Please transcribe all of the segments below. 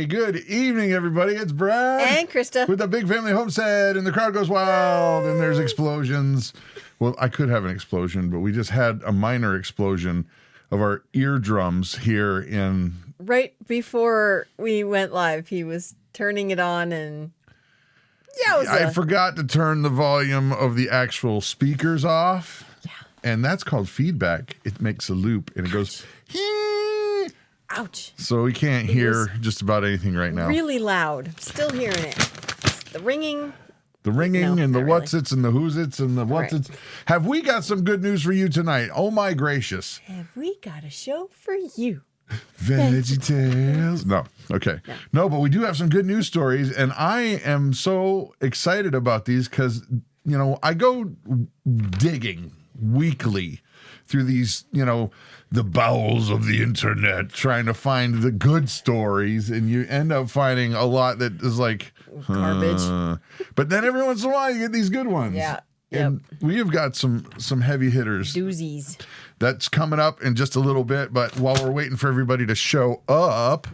good evening, everybody. It's Brad. And Christa. With the Big Family Homestead, and the crowd goes wild, and there's explosions. Well, I could have an explosion, but we just had a minor explosion of our eardrums here in... Right before we went live, he was turning it on, and... I forgot to turn the volume of the actual speakers off. Yeah. And that's called feedback. It makes a loop, and it goes... Ouch. So we can't hear just about anything right now. Really loud. I'm still hearing it. It's the ringing. The ringing and the what's-its and the who's-its and the what's-its. Right. Have we got some good news for you tonight? Oh, my gracious. Have we got a show for you? VeggieTales. No. Okay. No, but we do have some good news stories, and I am so excited about these because, you know, I go digging weekly through these, you know, the bowels of the internet, trying to find the good stories, and you end up finding a lot that is like garbage. But then every once in a while you get these good ones. Yeah. And we have got some heavy hitters. Doozies. That's coming up in just a little bit, but while we're waiting for everybody to show up,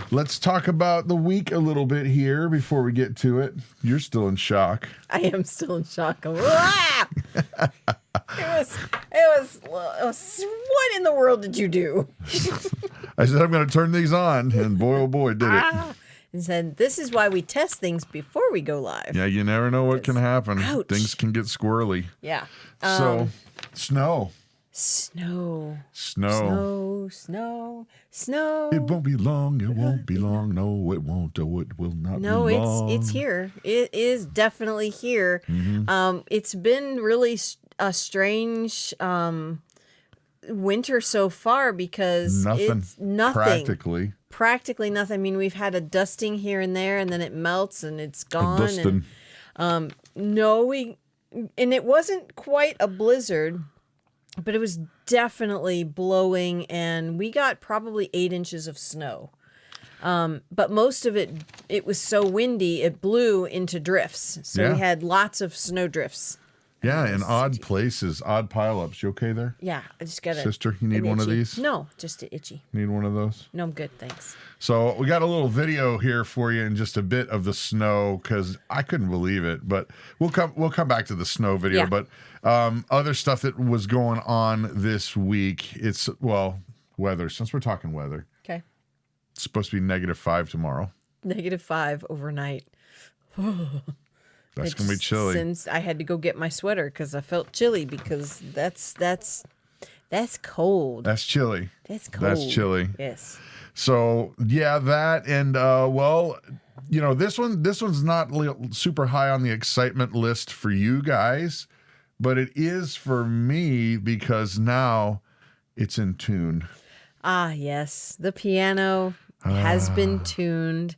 let's talk about the week a little bit here before we get to it. You're still in shock. I am still in shock. It was, what in the world did you do? I said, I'm going to turn these on, and boy, oh boy, did it. And said, this is why we test things before we go live. Yeah, you never know what can happen. Ouch. Things can get squirrely. Yeah. So, snow. Snow. Snow. Snow, snow, snow. It won't be long. It won't be long. No, it won't. Oh, it will not be long. No, it's here. It is definitely here. Mm-hmm. It's been really a strange winter so far because it's nothing. Practically nothing. I mean, we've had a dusting here and there, and then it melts and it's gone. And, and it wasn't quite a blizzard, but it was definitely blowing, and we got probably 8 inches of snow. But most of it was so windy, it blew into drifts. So we had lots of snow drifts. Yeah, in odd places, odd pileups. You okay there? Yeah, I just got Sister, you need one of these? No, just itchy. Need one of those? No, I'm good, thanks. So we got a little video here for you in just a bit of the snow because I couldn't believe it. But we'll come back to the snow video. Yeah. But other stuff that was going on this week. It's weather. Since we're talking weather, okay. It's supposed to be -5 tomorrow. -5 overnight. That's gonna be chilly. Since I had to go get my sweater because I felt chilly because that's cold. That's chilly. That's cold. That's chilly. Yes. So yeah, that and you know, this one's not super high on the excitement list for you guys, but it is for me because now it's in tune. Ah, yes, the piano has been tuned.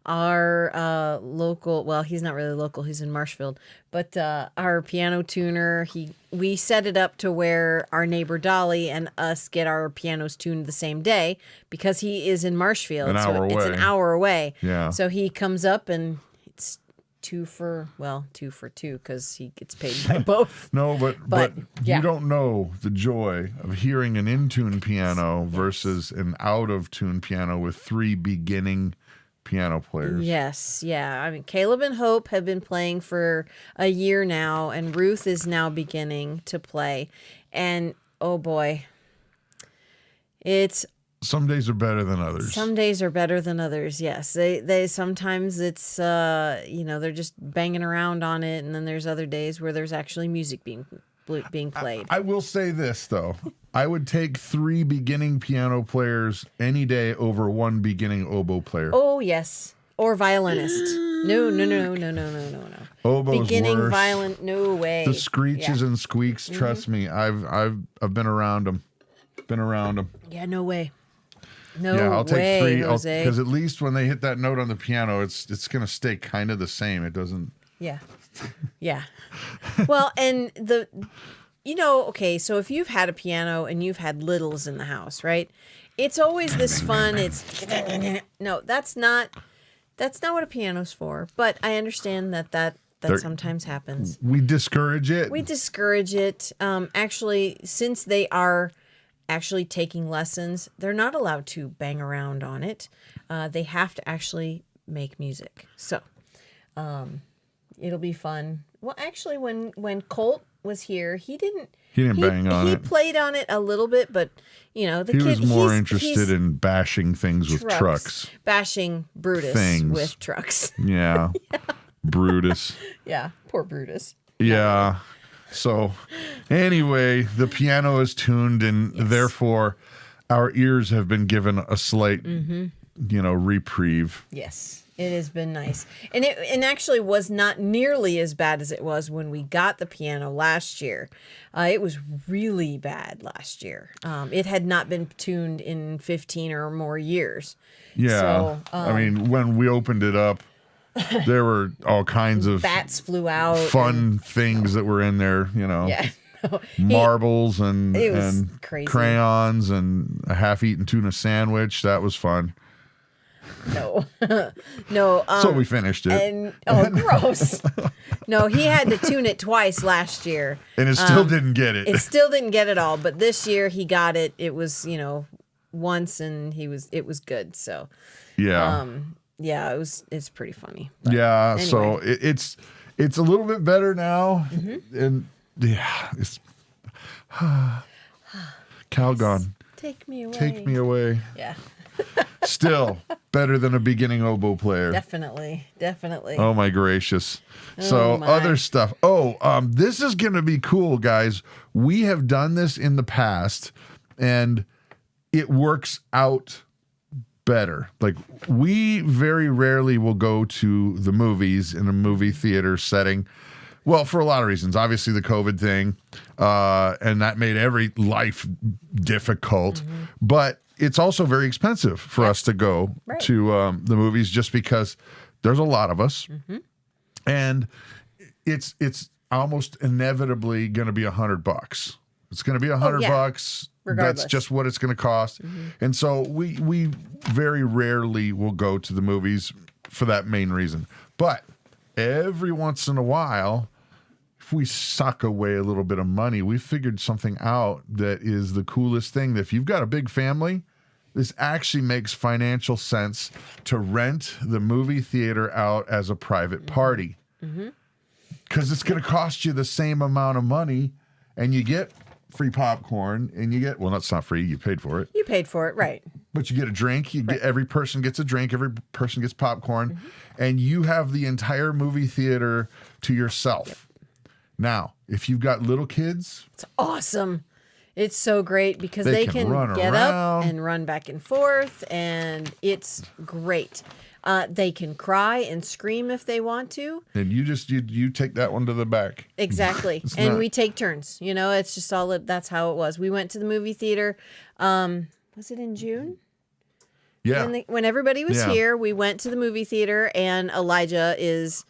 Our local, well, he's not really local, he's in Marshfield, but our piano tuner, we set it up to where our neighbor Dolly and us get our pianos tuned the same day because he is in Marshfield. It's an hour away. Yeah. So he comes up and it's 2 for 2 because he gets paid by both. No, but you don't know the joy of hearing an in-tune piano versus an out-of-tune piano with 3 beginning piano players. Yes, yeah. I mean, Caleb and Hope have been playing for a year now, and Ruth is now beginning to play. And oh boy, some days are better than others. Some days are better than others. Yes, they sometimes it's they're just banging around on it, and then there's other days where there's actually music being played. I will say this though. I would take 3 beginning piano players any day over 1 beginning oboe player. Oh, yes. Or violinist. No. Oboe's beginning worse. violin, no way. The screeches and squeaks, trust me. I've been around them. Yeah, no way. I'll take 3 Jose. because at least when they hit that note on the piano, it's going to stay kind of the same. It doesn't. Yeah. Yeah. Well, and okay, so if you've had a piano and you've had littles in the house, right? It's always this fun. No, that's not what a piano's for. But I understand that sometimes happens. We discourage it. Actually, since they are actually taking lessons. They're not allowed to bang around on it. They have to actually make music. So it'll be fun. Well, actually, when Colt was here, he didn't bang on it. He played on it a little bit, but he was more interested in bashing things with trucks. Bashing Brutus with trucks. Yeah. Yeah. Brutus. Yeah, poor Brutus. Yeah. So anyway, the piano is tuned, and therefore our ears have been given a slight, reprieve. Yes. It has been nice. And it actually was not nearly as bad as it was when we got the piano last year. It was really bad last year. It had not been tuned in 15 or more years. Yeah. So, I mean, when we opened it up, there were all kinds of bats flew out. Fun things that were in there, Yeah. Marbles and crazy. Crayons and a half-eaten tuna sandwich. That was fun. No. So we finished it. And gross. No, he had to tune it twice last year. And it still didn't get it. It still didn't get it all, but this year he got it. It was, once, and it was good. So yeah. It's pretty funty. Yeah, anyway. So it's a little bit better now. And it's Calgon. Take me away. Take me away. Yeah. Still better than a beginning oboe player. Definitely. Oh my gracious. So other stuff. This is going to be cool, guys. We have done this in the past, and it works out better. Like, we very rarely will go to the movies in a movie theater setting. Well, for a lot of reasons. Obviously, the COVID thing, and that made every life difficult. But it's also very expensive for us to go to the movies, just because there's a lot of us, and it's almost inevitably going to be $100. It's going to be $100. Regardless. That's just what it's going to cost. And so we very rarely will go to the movies for that main reason. But every once in a while, if we sock away a little bit of money, we figured something out that is the coolest thing. That if you've got a big family, this actually makes financial sense to rent the movie theater out as a private party. Because it's going to cost you the same amount of money, and you get free popcorn, and you get, well, that's not free. You paid for it. You paid for it, right. But you get a drink. Every person gets a drink. Every person gets popcorn. And you have the entire movie theater to yourself. Now, if you've got little kids, it's awesome. It's so great because they can get up and run back and forth, and it's great. They can cry and scream if they want to. And you take that one to the back. Exactly. We take turns. It's just that's how it was. We went to the movie theater. Was it in June? Yeah. When everybody was here, we went to the movie theater, and Elijah is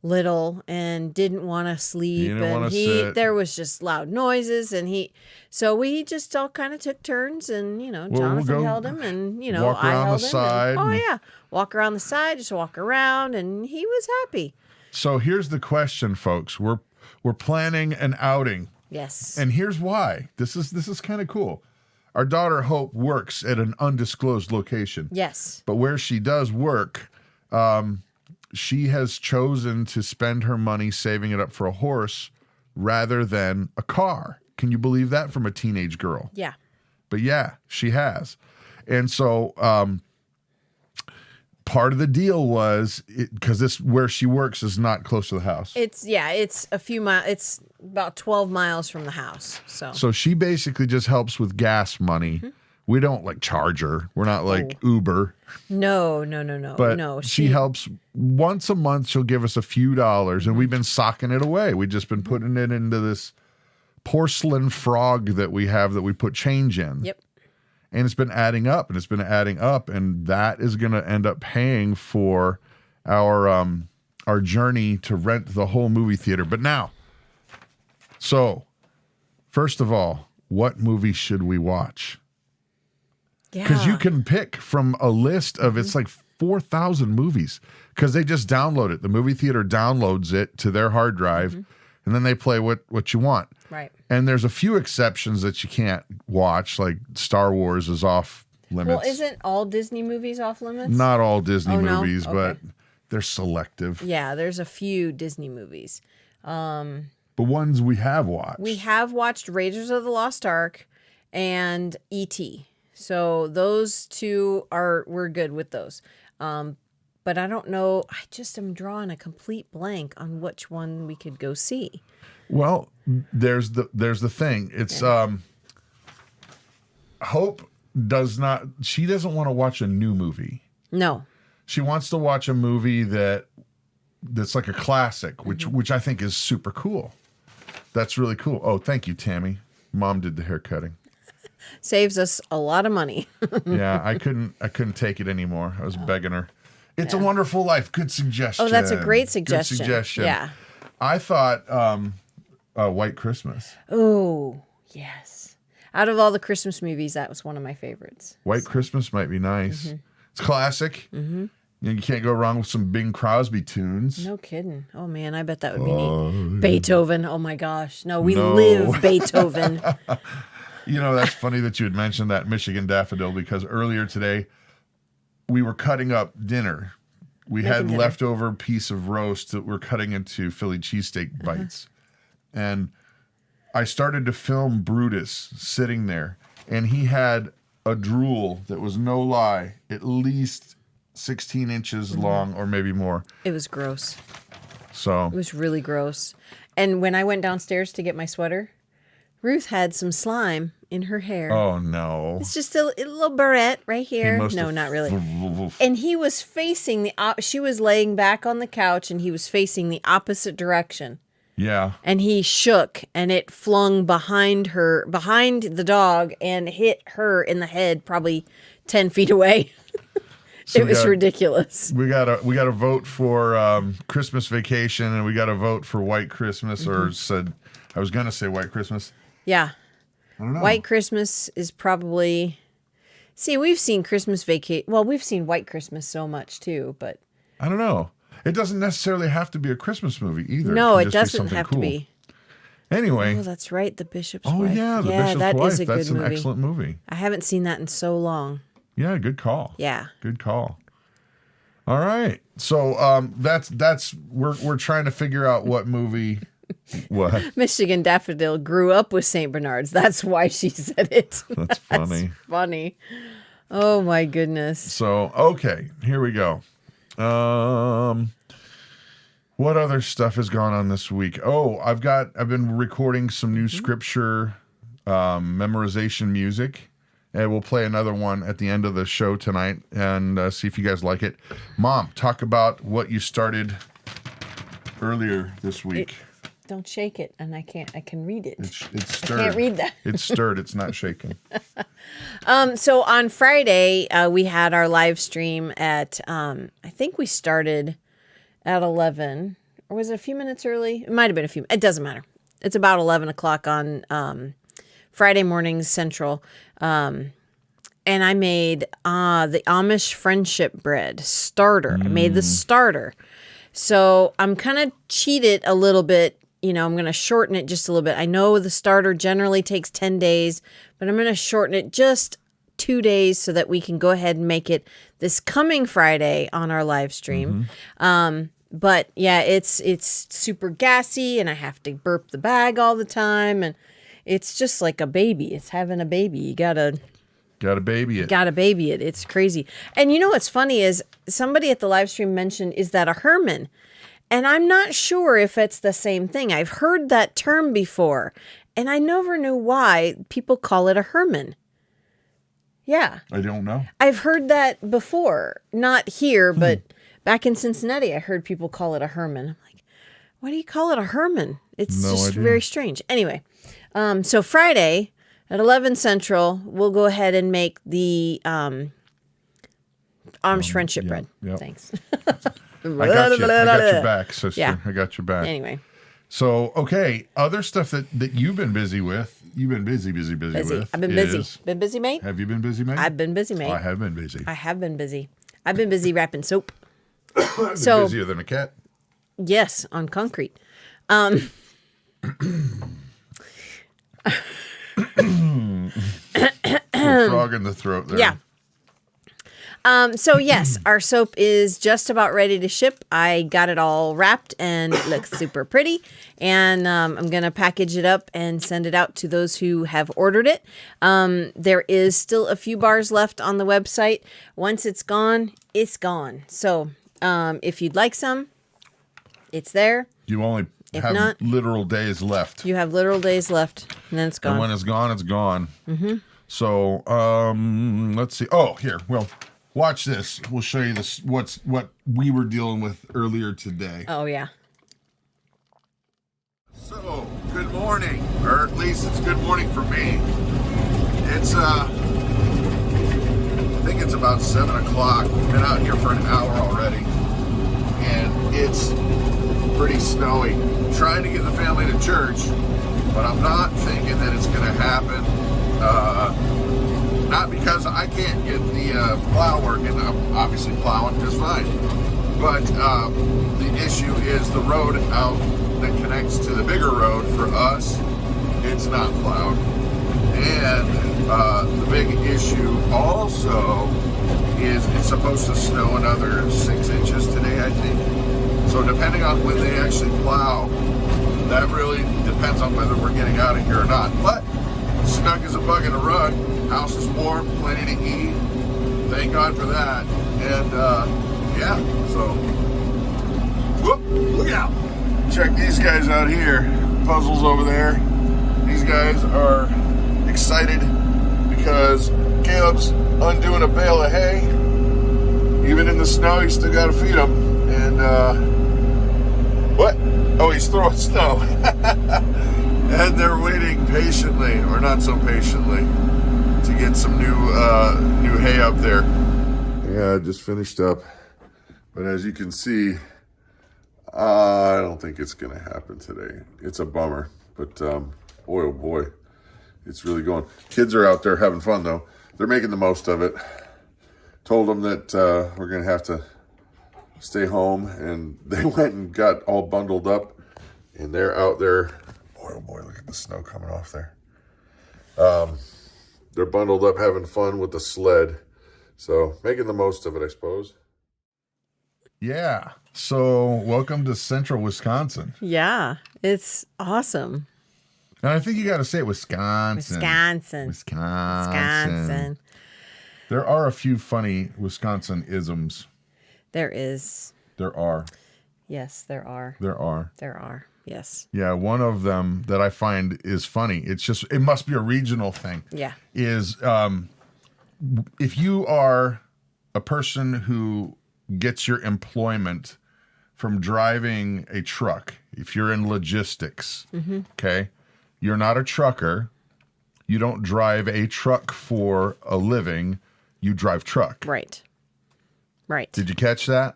little and didn't want to sleep, and there was just loud noises, and so we just all kind of took turns, and Jonathan held him, and walk I around held the him. side. Walk around the side, just walk around, and he was happy. So here's the question, folks. We're planning an outing. Yes. And here's why. This is kind of cool. Our daughter Hope works at an undisclosed location. Yes. But where she does work, she has chosen to spend her money saving it up for a horse rather than a car. Can you believe that from a teenage girl? Yeah. But yeah, she has. And so part of the deal was, because where she works is not close to the house. It's a few miles. It's about 12 miles from the house. So she basically just helps with gas money. We don't charge her. We're not like Uber. No. But no, she helps once a month. She'll give us a few dollars, and we've been socking it away. We've just been putting it into this porcelain frog that we have that we put change in. Yep. And it's been adding up, and that is going to end up paying for our journey to rent the whole movie theater. But now, so first of all, what movie should we watch? Because you can pick from a list of, it's like 4,000 movies, because they just download it. The movie theater downloads it to their hard drive, and then they play what you want. Right. And there's a few exceptions that you can't watch, like Star Wars is off limits. Well, isn't all Disney movies off limits? Not all Disney movies, no? but they're selective. Yeah, there's a few Disney movies. The ones we have watched. We have watched Raiders of the Lost Ark and E.T. So those two we're good with those. But I don't know. I just am drawing a complete blank on which one we could go see. Well, there's the thing. It's Hope she doesn't want to watch a new movie. No. She wants to watch a movie that's like a classic, which I think is super cool. That's really cool. Oh, thank you, Tammy. Mom did the hair cutting. Saves us a lot of money. Yeah, I couldn't take it anymore. I was begging her. It's a Wonderful Life. Good suggestion. Oh, that's a great suggestion. Good suggestion. Yeah. I thought White Christmas. Oh, yes. Out of all the Christmas movies, that was one of my favorites. White Christmas might be nice. It's classic. You can't go wrong with some Bing Crosby tunes. No kidding. Oh, man, I bet that would be neat. Beethoven. Oh, my gosh. No, we live Beethoven. That's funny that you had mentioned that Michigan daffodil, because earlier today we were cutting up dinner. We had leftover piece of roast that we're cutting into Philly cheesesteak bites. And I started to film Brutus sitting there, and he had a drool that was no lie, at least 16 inches long or maybe more. It was gross. So it was really gross. And when I went downstairs to get my sweater, Ruth had some slime in her hair. Oh, no. It's just a little barrette right here. No, not really. And he was facing she was laying back on the couch, and he was facing the opposite direction. Yeah. And he shook, and it flung behind the dog, and hit her in the head probably 10 feet away. So it was ridiculous. We got to vote for Christmas Vacation, and we got to vote for White Christmas, I was going to say White Christmas. Yeah. I don't know. White Christmas is probably... See, we've seen Christmas Vacation... Well, we've seen White Christmas so much, too, but... I don't know. It doesn't necessarily have to be a Christmas movie, either. No, it doesn't have to be. Anyway. Oh, that's right. The Bishop's Wife. Oh, yeah, The Bishop's Wife. Is a that's good an movie. excellent movie. I haven't seen that in so long. Yeah, good call. Yeah. Good call. All right. So we're trying to figure out what movie... What? Michigan Daffodil grew up with St. Bernards. That's why she said it. That's funny. That's funny. Oh, my goodness. So, okay, here we go. What other stuff has gone on this week? Oh, I've been recording some new scripture memorization music, and we'll play another one at the end of the show tonight and see if you guys like it. Mom, talk about what you started earlier this week. Don't shake it, and I can read it. It's stirred. I can't read that. It's stirred. It's not shaking. So on Friday, we had our live stream at, I think we started at 11, or was it a few minutes early? It might have been a few. It doesn't matter. It's about 11 o'clock on Friday mornings Central. And I made the Amish friendship bread starter. I made the starter. So I'm kind of cheated a little bit. I'm going to shorten it just a little bit. I know the starter generally takes 10 days, but I'm going to shorten it just 2 days so that we can go ahead and make it this coming Friday on our live stream. But yeah, it's super gassy, and I have to burp the bag all the time, and it's just like a baby. It's having a baby. You gotta baby it. Gotta baby it. It's crazy. And you know what's funny is somebody at the live stream mentioned, is that a Herman? And I'm not sure if it's the same thing. I've heard that term before, and I never knew why people call it a Herman. Yeah. I don't know. I've heard that before. Not here, but back in Cincinnati, I heard people call it a Herman. I'm like, why do you call it a Herman? It's just very strange. Anyway, so Friday at 11 Central, we'll go ahead and make the Amish friendship bread. Yep. Thanks. I got your back, sister. Yeah. I got your back. Anyway. So, okay, other stuff that you've been busy with. You've been busy with. I've been busy. Been busy, mate? Have you been busy, mate? I've been busy, mate. I have been busy. I have been busy. I've been busy wrapping soap. I've been busier than a cat. Yes, on concrete. Frog in the throat there. Yeah. So yes, our soap is just about ready to ship. I got it all wrapped and it looks super pretty. And I'm going to package it up and send it out to those who have ordered it. There is still a few bars left on the website. Once it's gone, it's gone. So if you'd like some, it's there. You only have literal days left. You have literal days left, and then it's gone. And when it's gone, it's gone. Mm-hmm. So let's see. Oh, here. Well, watch this. We'll show you this. What we were dealing with earlier today. Oh yeah. So good morning, or at least it's good morning for me. It's I think it's about 7 o'clock. We've been out here for an hour already, and it's pretty snowy. I'm trying to get the family to church, but I'm not thinking that it's going to happen. Not because I can't get the plow working. I'm obviously plowing just fine. But the issue is the road out that connects to the bigger road for us, it's not plowed. And the big issue also is it's supposed to snow another 6 inches today, I think. So depending on when they actually plow, that really depends on whether we're getting out of here or not. But snug as a bug in a rug. House is warm, plenty to eat. Thank God for that. And yeah, so whoop, look out. Check these guys out here. Puzzles over there. These guys are excited because Caleb's undoing a bale of hay. Even in the snow, you still got to feed them. And what? Oh, he's throwing snow. And they're waiting patiently, or not so patiently, to get some new hay up there. Yeah, I just finished up. But as you can see, I don't think it's going to happen today. It's a bummer. But boy, oh boy, it's really going. Kids are out there having fun, though. They're making the most of it. Told them that we're going to have to stay home. And they went and got all bundled up. And they're out there. Boy, oh boy, look at the snow coming off there. They're bundled up having fun with the sled. So making the most of it, I suppose. Yeah. So welcome to central Wisconsin. Yeah. It's awesome. And I think you got to say it, Wisconsin. Wisconsin. There are a few funny Wisconsin isms. There is. There are. Yes, there are. There are. There are. Yes. Yeah, one of them that I find is funny. It's just, it must be a regional thing. Yeah. Is if you are a person who gets your employment from driving a truck, if you're in logistics, okay, you're not a trucker. You don't drive a truck for a living. You drive truck. Right. Right. Did you catch that?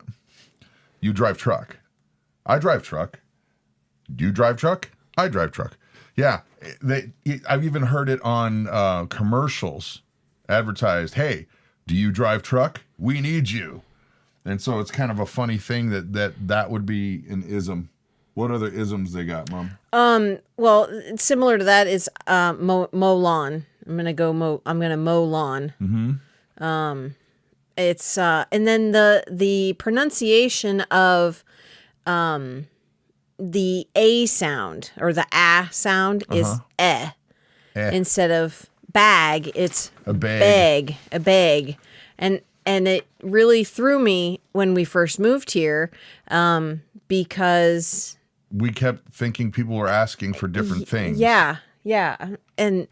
You drive truck. I drive truck. You drive truck? I drive truck. Yeah. I've even heard it on commercials advertised. Hey, do you drive truck? We need you. And so it's kind of a funny thing that would be an ism. What other isms they got, Mom? Well, similar to that is mow lawn. I'm gonna mow lawn. Mm-hmm. It's and then the pronunciation of the a sound or the ah sound is eh. Instead of bag, it's a bag. A bag. And it really threw me when we first moved here, because we kept thinking people were asking for different things. Yeah. And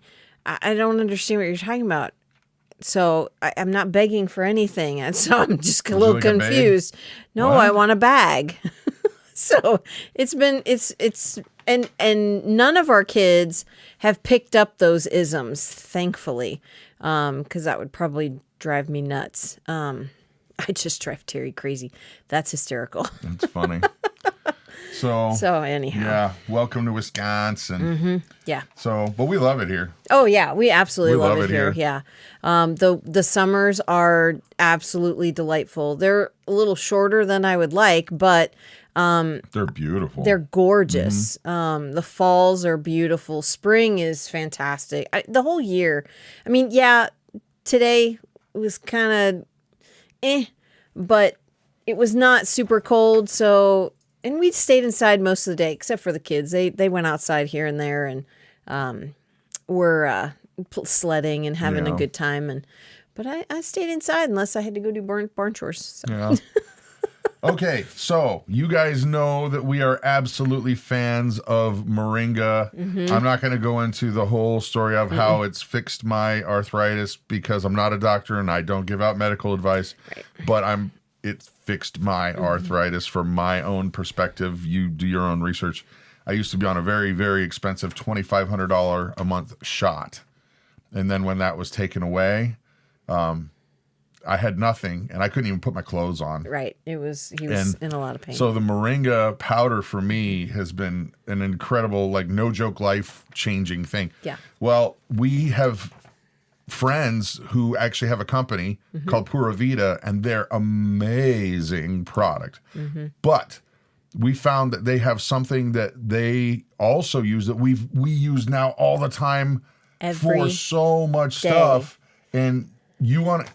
I don't understand what you're talking about. So I'm not begging for anything. And so I'm just a little confused. No, what? I want a bag. So and none of our kids have picked up those isms, thankfully, because that would probably drive me nuts. I just drive Terry crazy. That's hysterical. That's funny. So anyhow. Yeah, welcome to Wisconsin. Mm-hmm. Yeah. So, but we love it here. Oh yeah, we absolutely love it here. Yeah. The summers are absolutely delightful. They're a little shorter than I would like, but They're beautiful. They're gorgeous. The falls are beautiful. Spring is fantastic. The whole year. I mean, yeah, today was kind of but it was not super cold. So, and we stayed inside most of the day, except for the kids. They went outside here and there and were sledding and having a good time. But I stayed inside unless I had to go do barn chores. So. Yeah. Okay, so you guys know that we are absolutely fans of Moringa. I'm not going to go into the whole story of how it's fixed my arthritis because I'm not a doctor and I don't give out medical advice. Right. But it fixed my arthritis from my own perspective. You do your own research. I used to be on a very, very expensive $2,500 a month shot. And then when that was taken away, I had nothing, and I couldn't even put my clothes on. Right. He was in a lot of pain. So the Moringa powder for me has been an incredible, like, no joke, life-changing thing. Yeah. Well, we have friends who actually have a company called Pura Vida, and they're amazing product. But we found that they have something that they also use that we use now all the time for so much stuff. And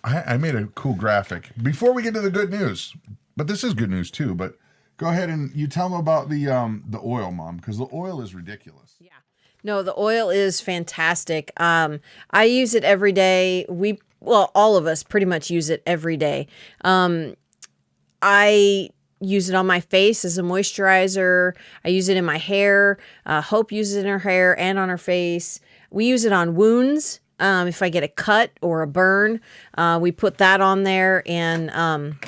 I made a cool graphic before we get to the good news, but this is good news too. But go ahead and you tell them about the oil, Mom, because the oil is ridiculous. Yeah, no, the oil is fantastic. I use it every day. All of us pretty much use it every day. I use it on my face as a moisturizer. I use it in my hair. Hope uses it in her hair and on her face. We use it on wounds. If I get a cut or a burn, we put that on there. And,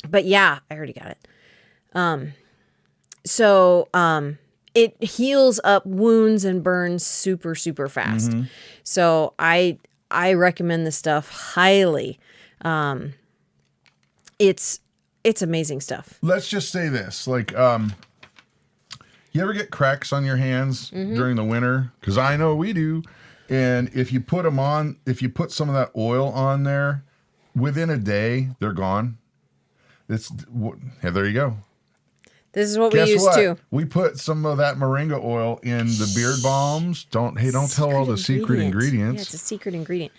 but yeah, I already got it. So it heals up wounds and burns super, super fast. So I recommend this stuff highly. It's amazing stuff. Let's just say this, like, you ever get cracks on your hands during the winter? Because I know we do. And if you put some of that oil on there, within a day, they're gone. There you go. This is what we use too. We put some of that moringa oil in the beard balms. Don't tell all the secret ingredients. Yeah, it's a secret ingredient.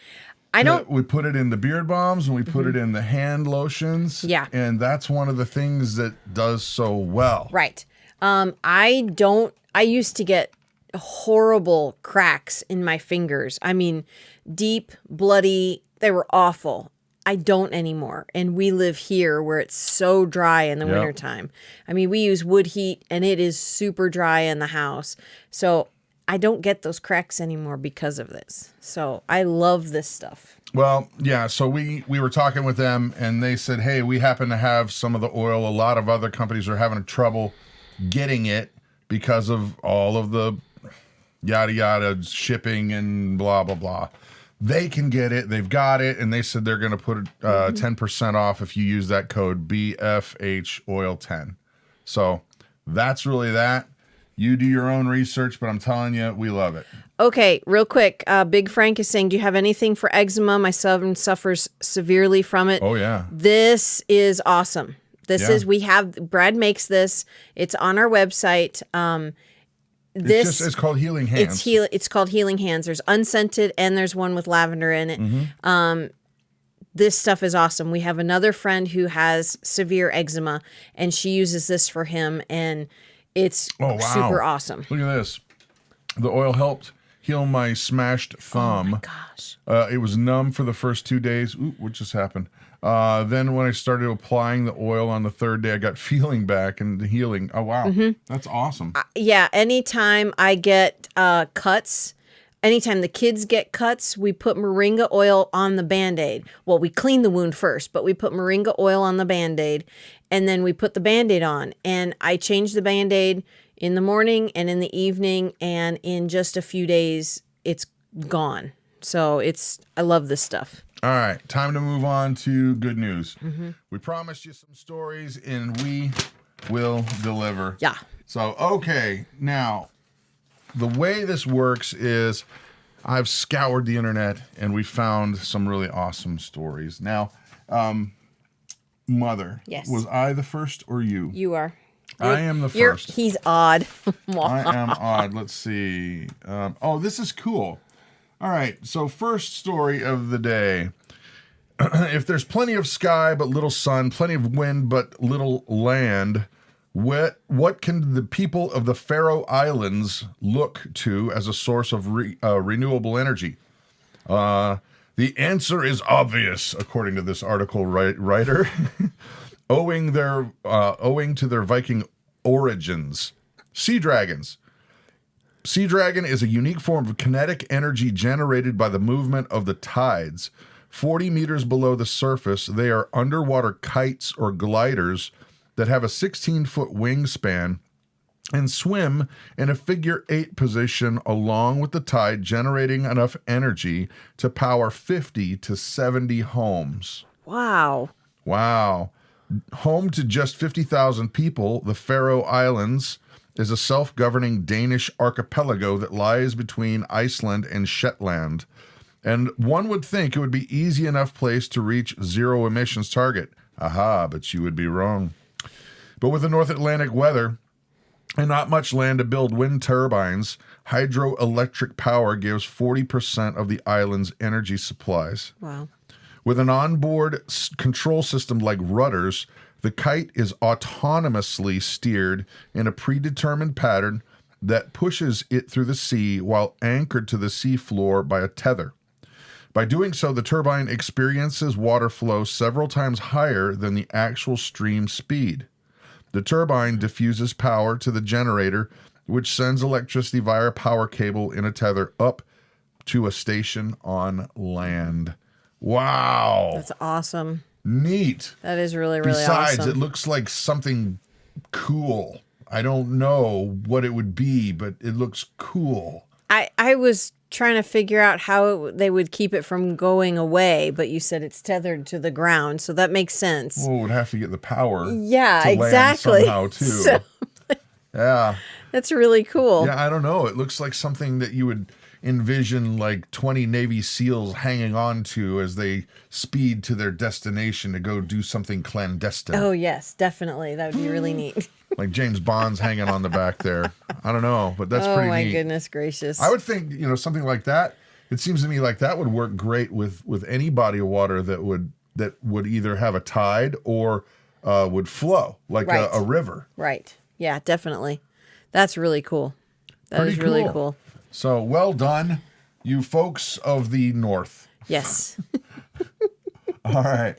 We put it in the beard balms and we put it in the hand lotions. Yeah. And that's one of the things that does so well. Right. I used to get horrible cracks in my fingers. I mean, deep, bloody, they were awful. I don't anymore. And we live here where it's so dry in the wintertime. I mean, we use wood heat and it is super dry in the house. So I don't get those cracks anymore because of this. So I love this stuff. Well, yeah. So we were talking with them and they said, hey, we happen to have some of the oil. A lot of other companies are having trouble getting it because of all of the yada yada shipping and blah blah blah. They can get it. They've got it, and they said they're going to put 10% off if you use that code BFH Oil 10. So that's really that. You do your own research, but I'm telling you, we love it. Okay, real quick. Big Frank is saying, do you have anything for eczema? My son suffers severely from it. Oh yeah. This is awesome. Brad makes this. It's on our website. It's called Healing Hands. It's called Healing Hands. There's unscented and there's one with lavender in it. This stuff is awesome. We have another friend who has severe eczema and she uses this for him and it's super awesome. Look at this. The oil helped heal my smashed thumb. Oh my gosh. It was numb for the first 2 days. Ooh, what just happened? Then when I started applying the oil on the third day, I got feeling back and the healing. Oh, wow. That's awesome. Yeah. Anytime I get cuts, anytime the kids get cuts, we put moringa oil on the Band-Aid. Well, we clean the wound first, but we put moringa oil on the Band-Aid and then we put the Band-Aid on. And I change the Band-Aid in the morning and in the evening. And in just a few days, it's gone. So I love this stuff. All right, time to move on to good news. We promised you some stories, and we will deliver. Yeah. So, okay, now, the way this works is I've scoured the internet, and we found some really awesome stories. Now, Mother, yes. Was I the first or you? You are. I am the first. He's odd. I am odd. Let's see. Oh, this is cool. All right. So first story of the day. If there's plenty of sky but little sun, plenty of wind but little land, what can the people of the Faroe Islands look to as a source of renewable energy? The answer is obvious, according to this article writer, owing to their Viking origins. Sea dragons. Sea dragon is a unique form of kinetic energy generated by the movement of the tides. 40 meters below the surface, they are underwater kites or gliders that have a 16-foot wingspan and swim in a figure-8 position along with the tide, generating enough energy to power 50 to 70 homes. Wow. Home to just 50,000 people, the Faroe Islands is a self-governing Danish archipelago that lies between Iceland and Shetland. And one would think it would be easy enough place to reach zero emissions target. Aha, but you would be wrong. But with the North Atlantic weather and not much land to build wind turbines, hydroelectric power gives 40% of the island's energy supplies. Wow. With an onboard control system like rudders, the kite is autonomously steered in a predetermined pattern that pushes it through the sea while anchored to the seafloor by a tether. By doing so, the turbine experiences water flow several times higher than the actual stream speed. The turbine diffuses power to the generator, which sends electricity via a power cable in a tether up to a station on land. Wow. That's awesome. Neat. That is really, really Besides, awesome. it looks like something cool. I don't know what it would be, but it looks cool. I was trying to figure out how they would keep it from going away, but you said it's tethered to the ground, so that makes sense. Well, it would have to get the power. Yeah, to exactly. Land somehow too. So, yeah. That's really cool. Yeah, I don't know. It looks like something that you would envision like 20 Navy SEALs hanging on to as they speed to their destination to go do something clandestine. Oh, yes, definitely. That would be really neat. Like James Bond's hanging on the back there. I don't know, but that's pretty neat. Oh, my goodness gracious. I would think, something like that, it seems to me like that would work great with any body of water that would either have a tide or would flow, like right. a river. Right. Yeah, definitely. That's really cool. That is really cool. So, well done, you folks of the North. Yes. All right.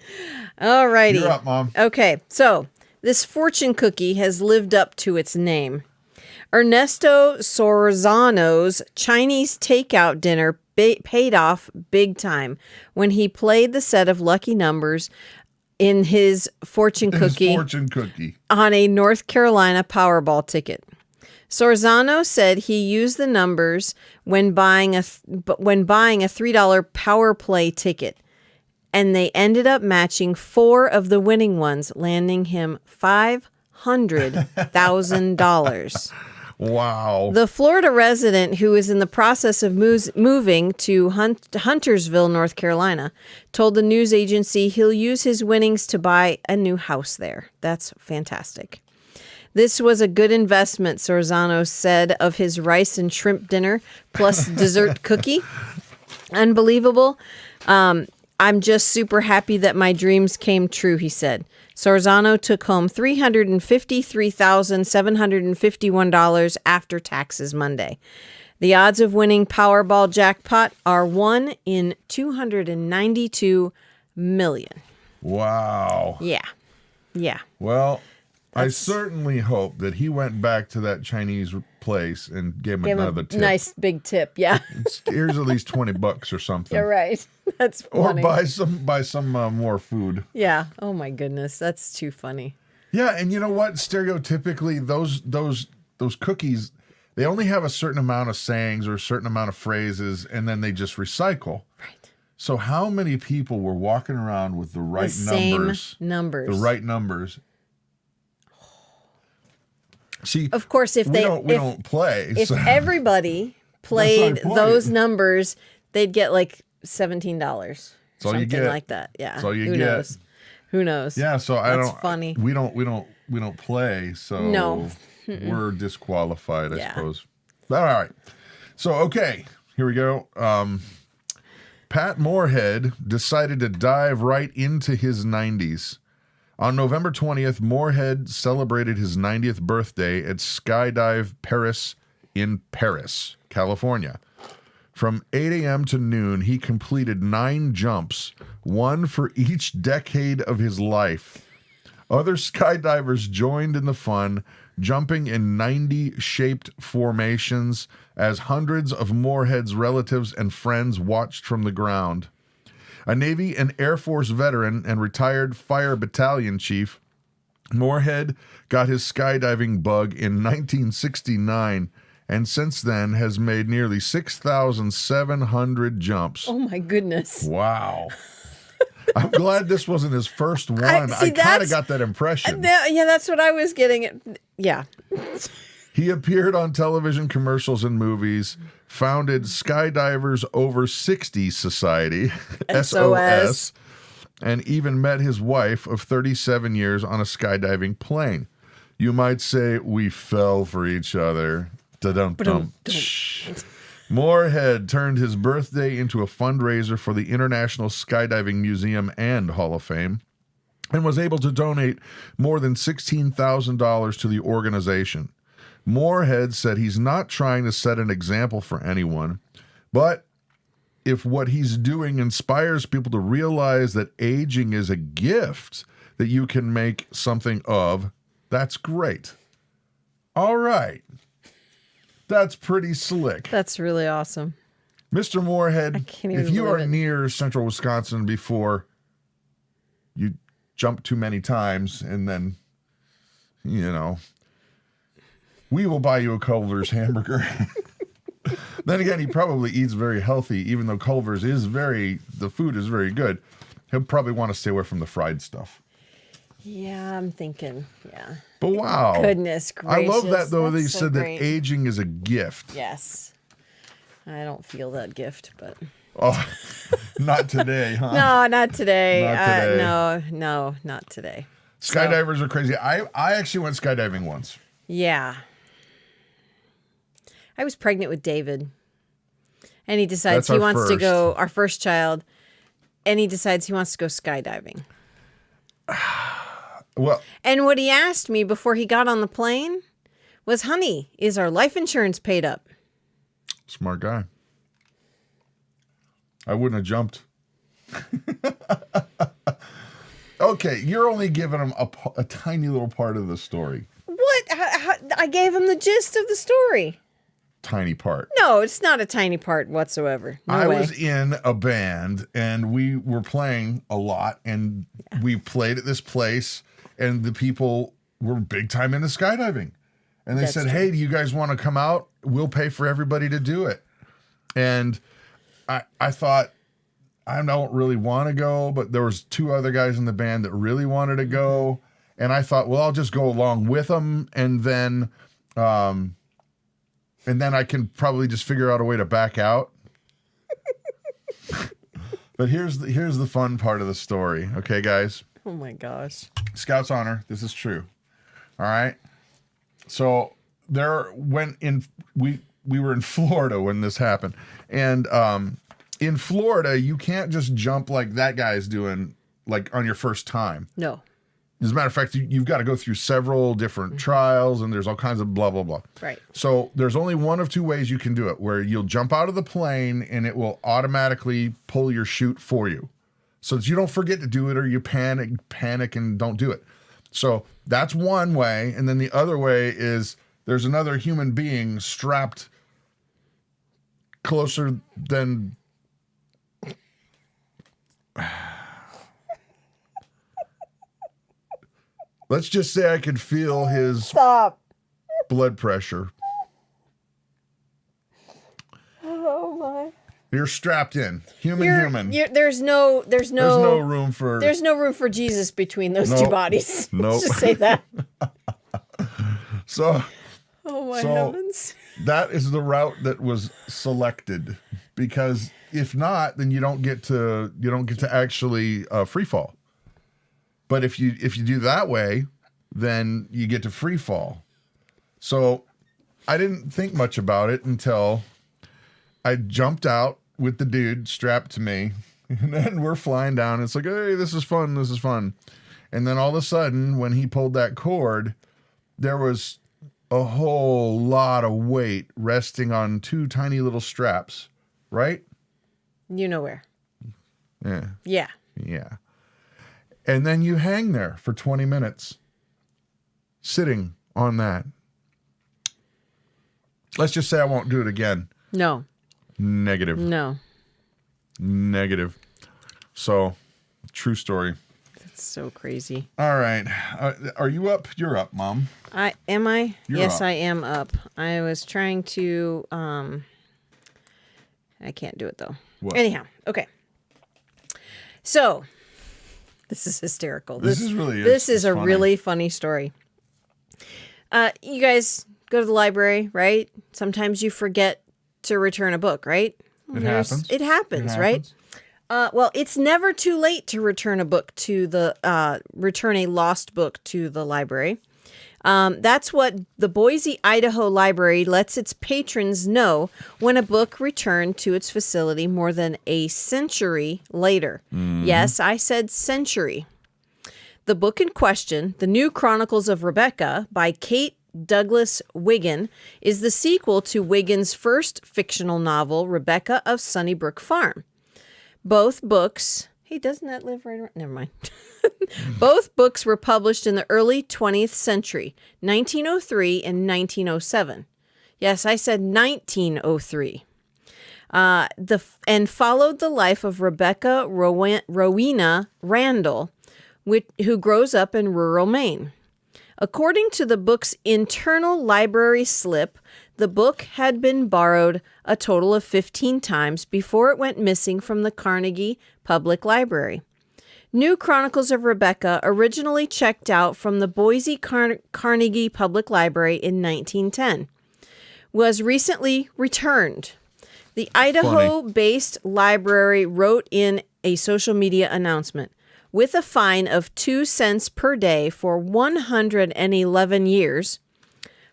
All righty. You're up, Mom. Okay, so this fortune cookie has lived up to its name. Ernesto Sorzano's Chinese takeout dinner paid off big time when he played the set of lucky numbers in his fortune cookie on a North Carolina Powerball ticket. Sorzano said he used the numbers when buying a $3 Power Play ticket, and they ended up matching 4 of the winning ones, landing him $500,000. Wow. The Florida resident, who is in the process of moving to Huntersville, North Carolina, told the news agency he'll use his winnings to buy a new house there. That's fantastic. This was a good investment, Sorzano said of his rice and shrimp dinner plus dessert cookie. Unbelievable. I'm just super happy that my dreams came true, he said. Sorzano took home $353,751 after taxes Monday. The odds of winning Powerball jackpot are 1 in 292 million. Wow. Yeah. Yeah. Well, I certainly hope that he went back to that Chinese place and gave him another tip. Nice big tip, yeah. Here's at least $20 or something. You're right. That's funny. Or buy some more food. Yeah. Oh my goodness, that's too funny. Yeah, and you know what? Stereotypically, those cookies, they only have a certain amount of sayings or a certain amount of phrases, and then they just recycle. Right. So how many people were walking around with the right numbers? The right numbers. See, of course, we don't play. If everybody played those numbers, they'd get like $17. That's all you get. Something like that. Yeah. That's all you Who get. knows? Who knows? Yeah, so That's funny. We don't play, so no. We're disqualified, I suppose. All right. So okay, here we go. Pat Moorhead decided to dive right into his 90s. On November 20th, Moorhead celebrated his 90th birthday at Skydive Paris in Paris, California. From 8 a.m. to noon, he completed 9 jumps, one for each decade of his life. Other skydivers joined in the fun, jumping in 90-shaped formations as hundreds of Moorhead's relatives and friends watched from the ground. A Navy and Air Force veteran and retired fire battalion chief, Moorhead got his skydiving bug in 1969 and since then has made nearly 6,700 jumps. Oh, my goodness. Wow. I'm glad this wasn't his first one. I kind of got that impression. Yeah, that's what I was getting at. Yeah. He appeared on television commercials and movies, founded Skydivers Over 60 Society, SOS, and even met his wife of 37 years on a skydiving plane. You might say we fell for each other. Da-dum-dum. Moorhead turned his birthday into a fundraiser for the International Skydiving Museum and Hall of Fame and was able to donate more than $16,000 to the organization. Moorhead said he's not trying to set an example for anyone, but if what he's doing inspires people to realize that aging is a gift that you can make something of, that's great. All right. That's pretty slick. That's really awesome. Mr. Moorhead, if you are near central Wisconsin before you jump too many times and then, we will buy you a Culver's hamburger. Then again, he probably eats very healthy, even though Culver's the food is very good. He'll probably want to stay away from the fried stuff. Yeah, I'm thinking, yeah. But wow. Goodness gracious. I love that, though, they so said great. that aging is a gift. Yes. I don't feel that gift, but... Oh, not today, huh? No, not today. Not today. No, not today. Skydivers are crazy. I actually went skydiving once. Yeah. I was pregnant with David. And he decides he wants to go, our first child, and he decides he wants to go skydiving. Well, and what he asked me before he got on the plane was, honey, is our life insurance paid up? Smart guy. I wouldn't have jumped. Okay, you're only giving him a tiny little part of the story. What? I gave him the gist of the story. Tiny part. No, it's not a tiny part whatsoever. No I way. was in a band, and we were playing a lot, and we played at this place, and the people were big time into skydiving. And they said, hey, do you guys want to come out? We'll pay for everybody to do it. And I thought, I don't really want to go, but there was 2 other guys in the band that really wanted to go. And I thought, well, I'll just go along with them, and then I can probably just figure out a way to back out. But here's the fun part of the story. Okay, guys? Oh, my gosh. Scout's honor. This is true. All right? So we were in Florida when this happened. And in Florida, you can't just jump like that guy's doing, like on your first time. No. As a matter of fact, you've got to go through several different trials, and there's all kinds of blah, blah, blah. Right. So there's only one of 2 ways you can do it, where you'll jump out of the plane, and it will automatically pull your chute for you, so that you don't forget to do it, or you panic and don't do it. So that's one way, and then the other way is there's another human being strapped closer than... Let's just say I could feel his blood pressure. Oh my! You're strapped in, human. There's no room for. There's no room for Jesus between those 2 bodies. Nope. Let's just say that. So. Oh my heavens! That is the route that was selected, because if not, then you don't get to actually free fall. But if you do that way, then you get to free fall. So I didn't think much about it until I jumped out with the dude strapped to me, and then we're flying down. It's like, hey, this is fun. This is fun. And then all of a sudden, when he pulled that cord, there was a whole lot of weight resting on two tiny little straps, right? You know where. Yeah. Yeah. Yeah. And then you hang there for 20 minutes, sitting on that. Let's just say I won't do it again. No. Negative. No. Negative. So, true story. That's so crazy. All right. Are you up? You're up, Mom. Am I? You're yes, up. I am up. I was trying to, I can't do it though. What? Anyhow, okay. So, this is hysterical. This is really This is a funny. really funny story. You guys go to the library, right? Sometimes you forget to return a book, right? It happens. It happens, right? Well, it's never too late to return a book to the return a lost book to the library. That's what the Boise, Idaho Library lets its patrons know when a book returned to its facility more than a century later. Mm-hmm. Yes, I said century. The book in question, The New Chronicles of Rebecca by Kate Douglas Wiggin, is the sequel to Wiggins' first fictional novel, Rebecca of Sunnybrook Farm. Both books... Hey, doesn't that live right around? Never mind. Both books were published in the early 20th century, 1903 and 1907. Yes, I said 1903. And followed the life of Rebecca Rowena Randall, who grows up in rural Maine. According to the book's internal library slip, the book had been borrowed a total of 15 times before it went missing from the Carnegie Public Library. New Chronicles of Rebecca, originally checked out from the Boise Carnegie Public Library in 1910, was recently returned. The Idaho-based library wrote in a social media announcement, with a fine of 2 cents per day for 111 years,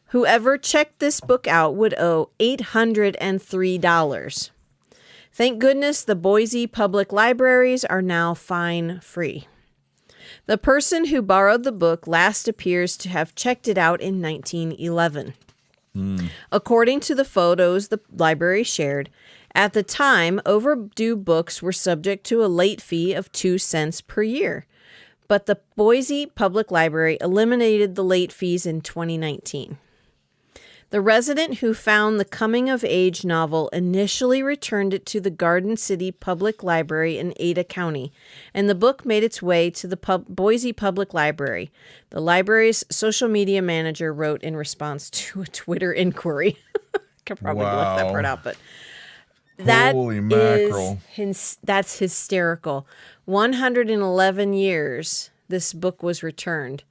whoever checked this book out would owe $803. Thank goodness the Boise public libraries are now fine-free. The person who borrowed the book last appears to have checked it out in 1911. According to the photos the library shared, at the time, overdue books were subject to a late fee of 2 cents per year, but the Boise Public Library eliminated the late fees in 2019. The resident who found the coming-of-age novel initially returned it to the Garden City Public Library in Ada County, and the book made its way to the Boise Public Library. The library's social media manager wrote in response to a Twitter inquiry. Could probably left that part out, but... Holy mackerel. That's hysterical. 111 years this book was returned.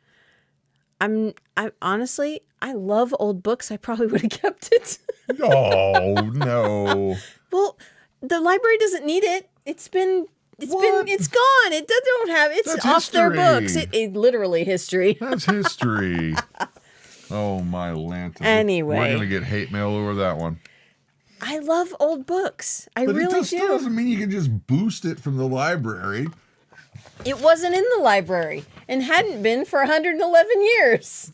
I honestly, I love old books. I probably would have kept it. Oh, no. Well, the library doesn't need it. It's gone. It don't have, it's That's off history. Their books. It literally history. That's history. Oh, my lantern. Anyway. We're going to get hate mail over that one. I love old books. I really do. But it still doesn't mean you can just boost it from the library. It wasn't in the library and hadn't been for 111 years.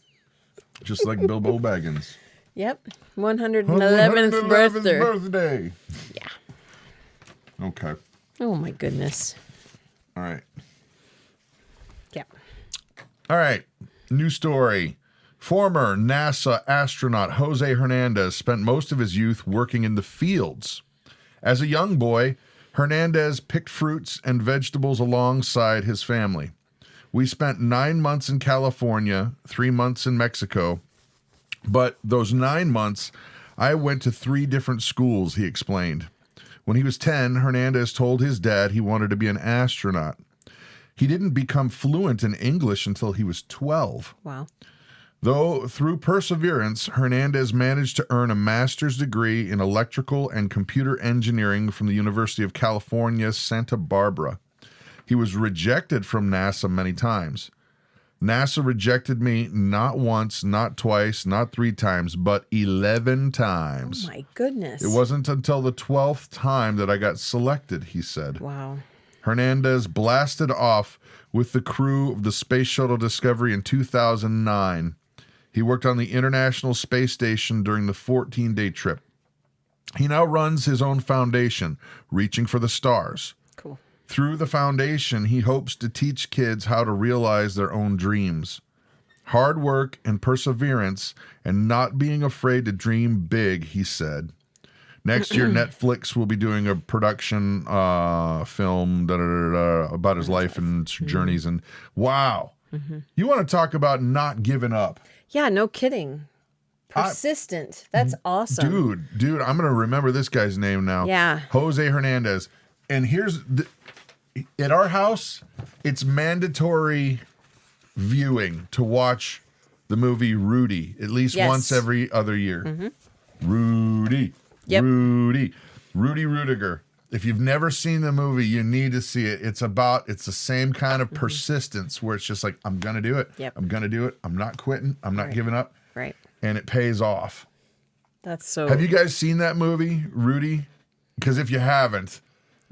Just like Bilbo Baggins. Yep. 111th birthday. Yeah. Okay. Oh, my goodness. All right. Yeah. All right. New story. Former NASA astronaut Jose Hernandez spent most of his youth working in the fields. As a young boy, Hernandez picked fruits and vegetables alongside his family. We spent 9 months in California, 3 months in Mexico. But those 9 months, I went to 3 different schools, he explained. When he was 10, Hernandez told his dad he wanted to be an astronaut. He didn't become fluent in English until he was 12. Wow. Though through perseverance, Hernandez managed to earn a master's degree in electrical and computer engineering from the University of California, Santa Barbara. He was rejected from NASA many times. NASA rejected me not once, not twice, not 3 times, but 11 times. Oh, my goodness. It wasn't until the 12th time that I got selected, he said. Wow. Hernandez blasted off with the crew of the Space Shuttle Discovery in 2009. He worked on the International Space Station during the 14-day trip. He now runs his own foundation, Reaching for the Stars. Cool. Through the foundation, he hopes to teach kids how to realize their own dreams. Hard work and perseverance and not being afraid to dream big, he said. Next year, Netflix will be doing a production film about his life and journeys. And wow, you want to talk about not giving up. Yeah, no kidding. Persistent. That's awesome. Dude, I'm going to remember this guy's name now. Yeah. Jose Hernandez. And at our house, it's mandatory viewing to watch the movie Rudy at least once every other year. Rudy. Yep. Rudy Rudiger. If you've never seen the movie, you need to see it. It's the same kind of persistence where it's just like, I'm going to do it. Yep. I'm going to do it. I'm not quitting. I'm not giving up. Right. And it pays off. That's so... Have you guys seen that movie, Rudy? Because if you haven't...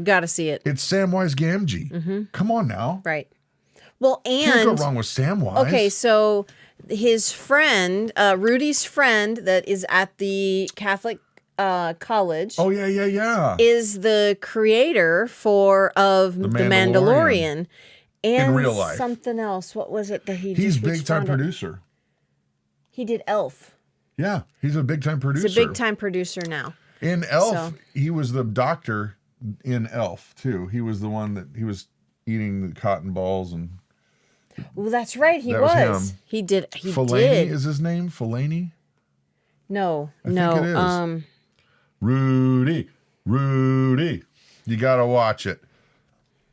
Got to see it. It's Samwise Gamgee. Come on now. Right. Well, and... Can't go wrong with Samwise. Okay, so his friend, Rudy's friend that is at the Catholic college. Oh, yeah. Is the creator of The Mandalorian. And in real life. Something else. What was it that he did? He's big-time producer. He did Elf. Yeah, he's a big-time producer. He's a big-time producer now. In Elf, he was the doctor in Elf, too. He was the one that he was eating the cotton balls and... Well, that's right. He that was. Him. He did. Fellaini is his name? Fellaini? No. I think it is. Rudy. You got to watch it.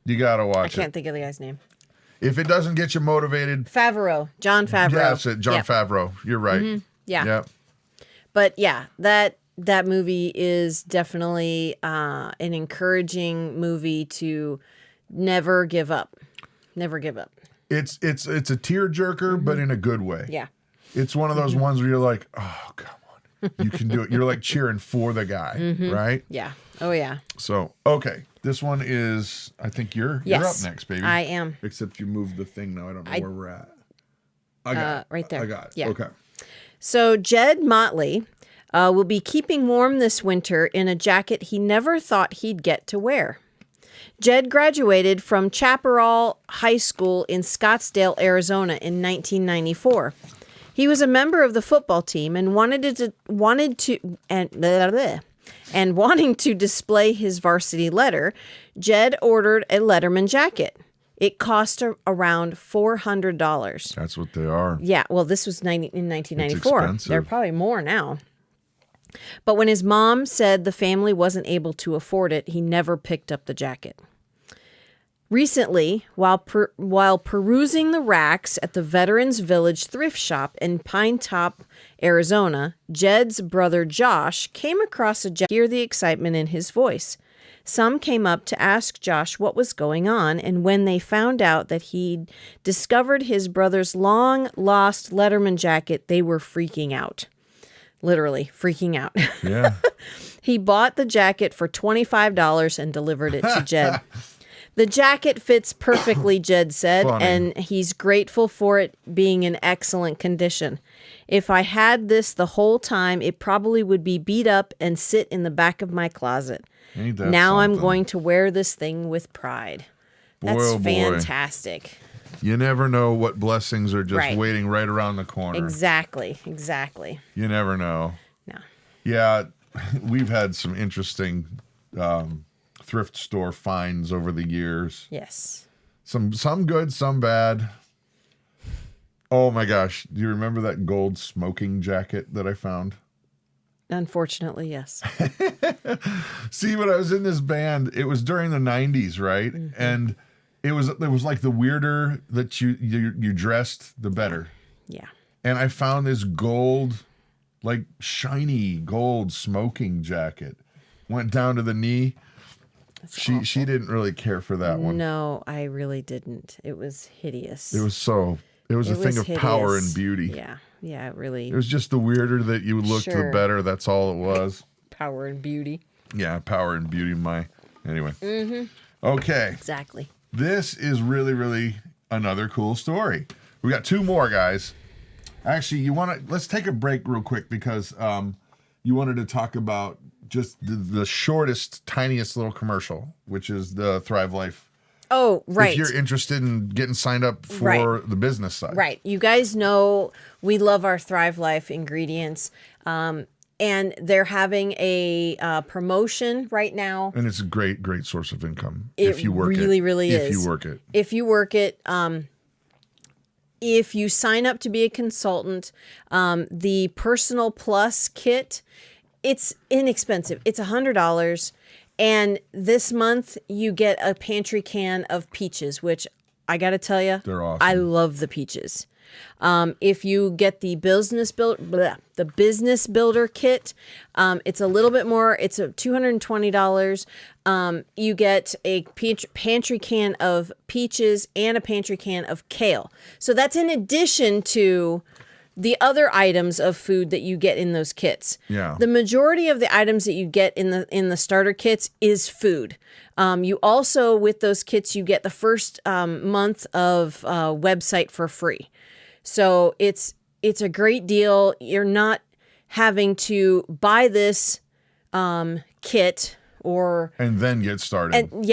I can't think of the guy's name. If it doesn't get you motivated... John Favreau. Yeah, that's it. John Favreau. You're right. Yeah. Yep. But yeah, that movie is definitely an encouraging movie to never give up. Never give up. It's a tearjerker, but in a good way. Yeah. It's one of those ones where you're like, oh, come on. You can do it. You're like cheering for the guy, right? Yeah. Oh, yeah. So, okay. This one is, I think you're up next, baby. I am. Except you moved the thing now. I don't know where we're at. I got it. Right there. I got it. Yeah. Okay. So Jed Motley will be keeping warm this winter in a jacket he never thought he'd get to wear. Jed graduated from Chaparral High School in Scottsdale, Arizona in 1994. He was a member of the football team and wanting to display his varsity letter, Jed ordered a Letterman jacket. It cost around $400. That's what they are. Yeah, well, this was in 1994. It's expensive. They're probably more now. But when his mom said the family wasn't able to afford it, he never picked up the jacket. Recently, while perusing the racks at the Veterans Village thrift shop in Pine Top, Arizona, Jed's brother Josh came across a jacket. Hear the excitement in his voice. Some came up to ask Josh what was going on, and when they found out that he'd discovered his brother's long-lost Letterman jacket, they were freaking out. Literally freaking out. Yeah. He bought the jacket for $25 and delivered it to Jed. The jacket fits perfectly, Jed said, and he's grateful for it being in excellent condition. If I had this the whole time, it probably would be beat up and sit in the back of my closet. Now I'm going to wear this thing with pride. That's fantastic. You never know what blessings are just waiting right around the corner. Exactly. You never know. No. Yeah, we've had some interesting thrift store finds over the years. Yes. Some good, some bad. Oh my gosh. Do you remember that gold smoking jacket that I found? Unfortunately, yes. See, when I was in this band, it was during the 90s, right? Mm-hmm. And it was like the weirder that you dressed, the better. Yeah. And I found this gold, like shiny gold smoking jacket. Went down to the knee. She didn't really care for that one. No, I really didn't. It was hideous. It was a thing of power and beauty. Yeah. Yeah, it really. It was just the weirder that you looked, the better. That's all it was. Power and beauty. Yeah, power and beauty. Anyway. Mm-hmm. Okay. Exactly. This is really, really another cool story. We got 2 more, guys. Actually, let's take a break real quick because you wanted to talk about just the shortest, tiniest little commercial, which is the Thrive Life. Oh, right. If you're interested in getting signed up for the business side. Right. You guys know we love our Thrive Life ingredients. And they're having a promotion right now. And it's a great, great source of income if you work it. It really, really is. If you work it. If you work it, if you sign up to be a consultant, the Personal Plus kit, it's inexpensive. It's $100. And this month you get a pantry can of peaches, which I got to tell you, they're awesome. I love the peaches. If you get the business builder kit, it's a little bit more. It's $220. You get a pantry can of peaches and a pantry can of kale. So that's in addition to the other items of food that you get in those kits. Yeah. The majority of the items that you get in the starter kits is food. You also, with those kits, you get the first month of website for free. So it's a great deal. You're not having to buy this kit and then get started. And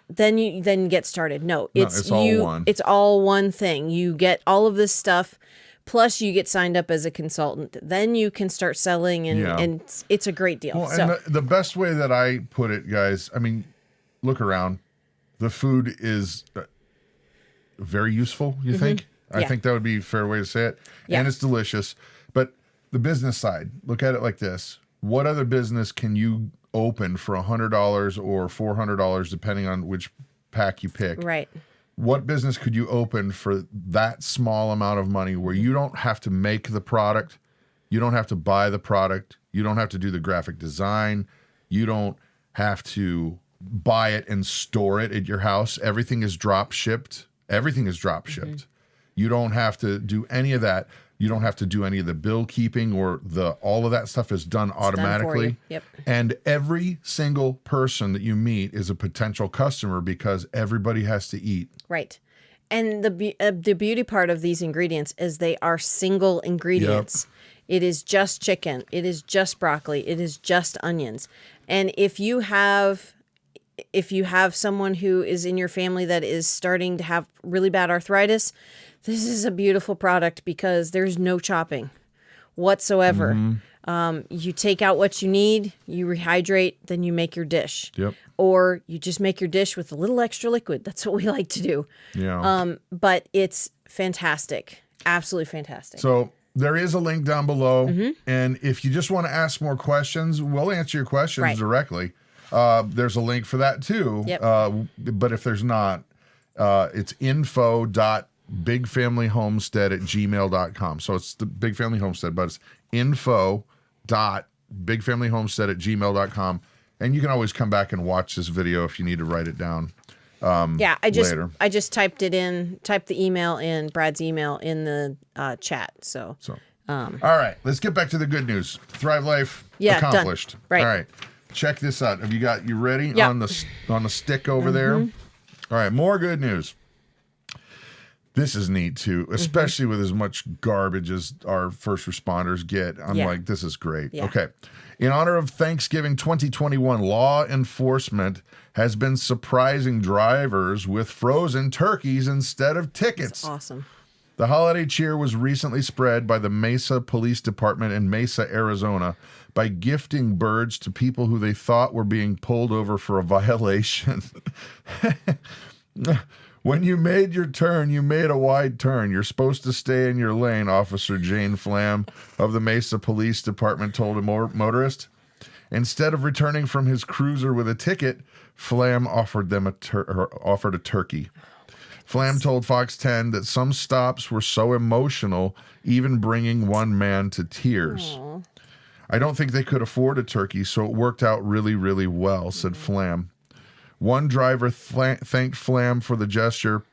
then get started. No, it's all one. It's all one thing. You get all of this stuff. Plus, you get signed up as a consultant. Then you can start selling, and it's a great deal. Well, and the best way that I put it, guys, I mean, look around. The food is very useful, you think? I think that would be a fair way to say it. Yeah. And it's delicious. But the business side, look at it like this. What other business can you open for $100 or $400, depending on which pack you pick? Right. What business could you open for that small amount of money where you don't have to make the product, you don't have to buy the product, you don't have to do the graphic design, you don't have to buy it and store it at your house. Everything is drop shipped. Everything is drop shipped. You don't have to do any of that. You don't have to do any of the bill keeping or all of that stuff is done automatically. Done for you. Yep. And every single person that you meet is a potential customer because everybody has to eat. Right. And the beauty part of these ingredients is they are single ingredients. Yep. It is just chicken. It is just broccoli. It is just onions. And if you have someone who is in your family that is starting to have really bad arthritis, this is a beautiful product because there's no chopping whatsoever. You take out what you need, you rehydrate, then you make your dish. Yep. Or you just make your dish with a little extra liquid. That's what we like to do. Yeah. But it's fantastic. Absolutely fantastic. So there is a link down below. And if you just want to ask more questions, we'll answer your questions directly. There's a link for that too. Yep. But if there's not, it's info.bigfamilyhomestead@gmail.com. So it's the Big Family Homestead, but it's info.bigfamilyhomestead@gmail.com. And you can always come back and watch this video if you need to write it down. I just typed the email in, Brad's email in the chat. So all right, let's get back to the good news. Thrive Life accomplished. Done. Right. All right. Check this out. Have you ready on the stick over there? All right, more good news. This is neat too, especially with as much garbage as our first responders get. I'm like, this is great. Yeah. Okay. In honor of Thanksgiving 2021, law enforcement has been surprising drivers with frozen turkeys instead of tickets. That's awesome. The holiday cheer was recently spread by the Mesa Police Department in Mesa, Arizona, by gifting birds to people who they thought were being pulled over for a violation. When you made your turn, you made a wide turn. You're supposed to stay in your lane, Officer Jane Flam of the Mesa Police Department told a motorist. Instead of returning from his cruiser with a ticket, Flam offered them offered a turkey. Flam told Fox 10 that some stops were so emotional, even bringing one man to tears. Aww. I don't think they could afford a turkey, so it worked out really, really well, said Flam. One driver thanked Flam for the gesture,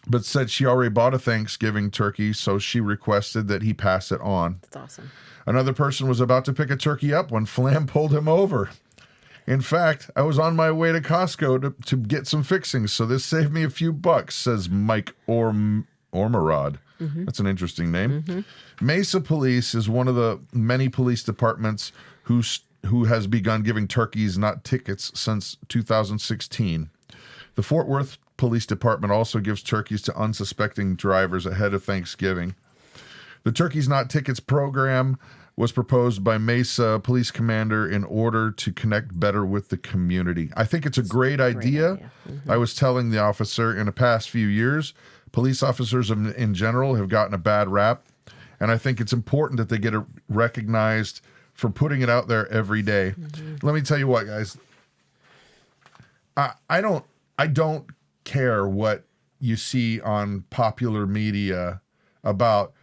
but said she already bought a Thanksgiving turkey, so she requested that he pass it on. That's awesome. Another person was about to pick a turkey up when Flam pulled him over. In fact, I was on my way to Costco to get some fixings, so this saved me a few bucks, says Mike Ormerod. That's an interesting name. Mesa Police is one of the many police departments who has begun giving turkeys, not tickets, since 2016. The Fort Worth Police Department also gives turkeys to unsuspecting drivers ahead of Thanksgiving. The Turkeys Not Tickets program was proposed by Mesa Police Commander in order to connect better with the community. I think it's a great idea. I was telling the officer in the past few years, police officers in general have gotten a bad rap, and I think it's important that they get recognized for putting it out there every day. Let me tell you what, guys. I don't care what you see on popular media about.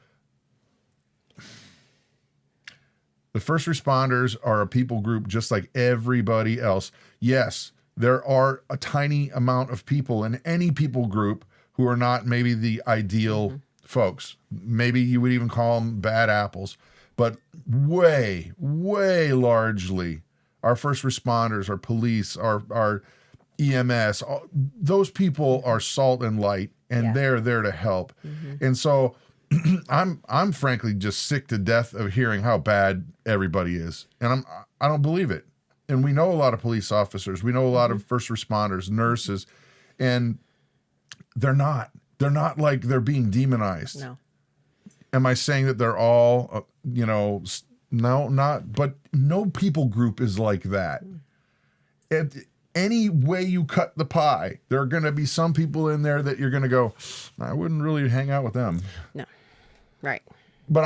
The first responders are a people group just like everybody else. Yes, there are a tiny amount of people in any people group who are not maybe the ideal folks. Maybe you would even call them bad apples. But way, way largely, our first responders, our police, our EMS, those people are salt and light, and they're there to help. And so I'm frankly just sick to death of hearing how bad everybody is. And I don't believe it. And we know a lot of police officers. We know a lot of first responders, nurses, and they're not like they're being demonized. No. Am I saying that they're all, no, not, but no people group is like that. Any way you cut the pie, there are going to be some people in there that you're going to go, I wouldn't really hang out with them. No. Right. But